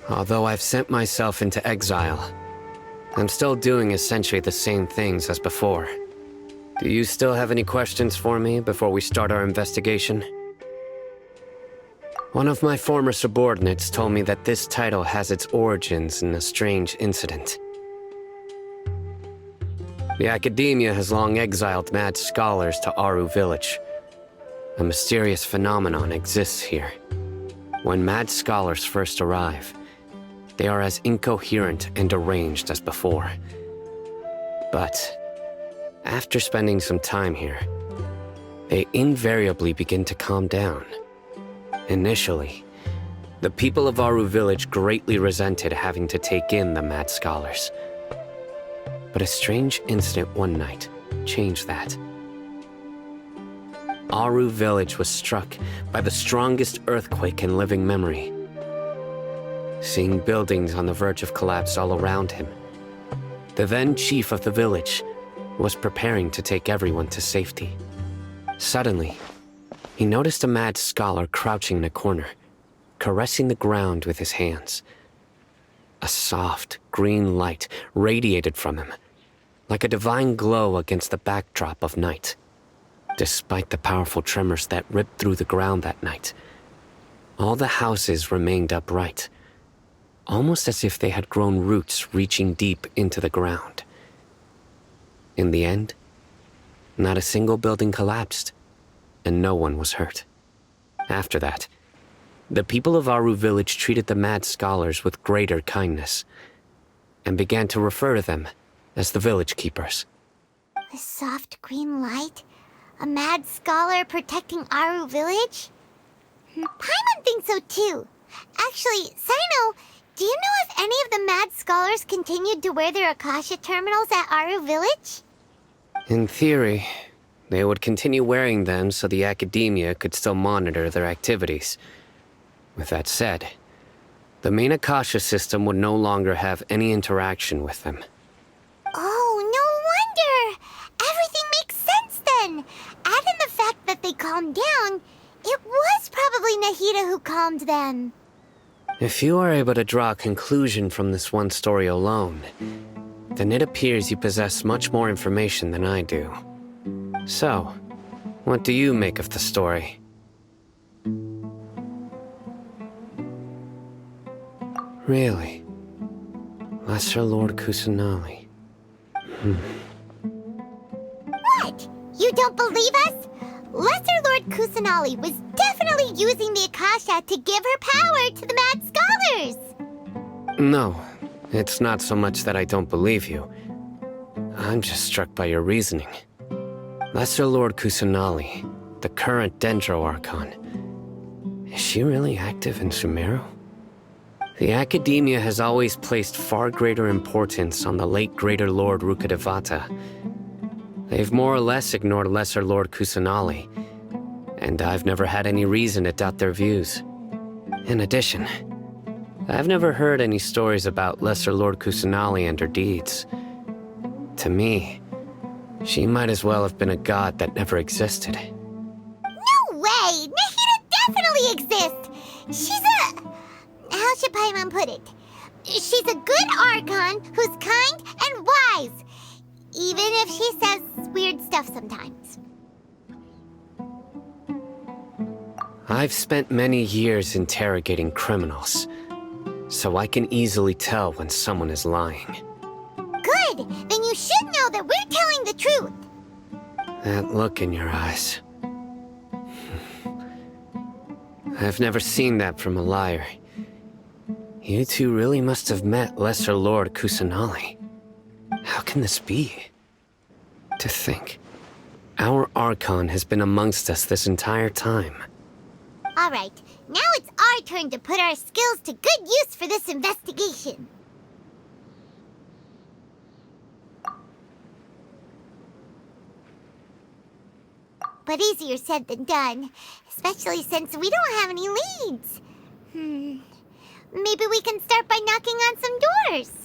Although I've sent myself into exile, I'm still doing essentially the same things as before. Do you still have any questions for me before we start our investigation? One of my former subordinates told me that this title has its origins in a strange incident. The Academia has long exiled mad scholars to Aru Village. A mysterious phenomenon exists here. When mad scholars first arrive, they are as incoherent and deranged as before. But after spending some time here, they invariably begin to calm down. Initially, the people of Aru Village greatly resented having to take in the mad scholars. But a strange incident one night changed that. Aru Village was struck by the strongest earthquake in living memory. Seeing buildings on the verge of collapse all around him, the then chief of the village was preparing to take everyone to safety. Suddenly, he noticed a mad scholar crouching in a corner, caressing the ground with his hands. A soft, green light radiated from him, like a divine glow against the backdrop of night. Despite the powerful tremors that ripped through the ground that night, all the houses remained upright, almost as if they had grown roots reaching deep into the ground. In the end, not a single building collapsed, and no one was hurt. After that, the people of Aru Village treated the mad scholars with greater kindness, and began to refer to them as the village keepers. The soft green light? A mad scholar protecting Aru Village? Paimon thinks so too. Actually, Cyno, do you know if any of the mad scholars continued to wear their Akasha terminals at Aru Village? In theory, they would continue wearing them so the Academia could still monitor their activities. With that said, the main Akasha system would no longer have any interaction with them. Oh, no wonder! Everything makes sense then! Add in the fact that they calmed down, it was probably Nahida who calmed them. If you are able to draw a conclusion from this one story alone, then it appears you possess much more information than I do. So, what do you make of the story? Really? Lesser Lord Kusanali. What? You don't believe us? Lesser Lord Kusanali was definitely using the Akasha to give her power to the mad scholars! No, it's not so much that I don't believe you. I'm just struck by your reasoning. Lesser Lord Kusanali, the current Dendro Archon, is she really active in Sumeru? The Academia has always placed far greater importance on the late Greater Lord Rukkhadevata. They've more or less ignored Lesser Lord Kusanali, and I've never had any reason to doubt their views. In addition, I've never heard any stories about Lesser Lord Kusanali and her deeds. To me, she might as well have been a god that never existed. No way! Nahida definitely exists! She's a... how should Paimon put it? She's a good Archon who's kind and wise, even if she says weird stuff sometimes. I've spent many years interrogating criminals, so I can easily tell when someone is lying. Good! Then you should know that we're telling the truth! That look in your eyes. I've never seen that from a liar. You two really must have met Lesser Lord Kusanali. How can this be? To think, our Archon has been amongst us this entire time. Alright, now it's our turn to put our skills to good use for this investigation. But easier said than done, especially since we don't have any leads. Maybe we can start by knocking on some doors.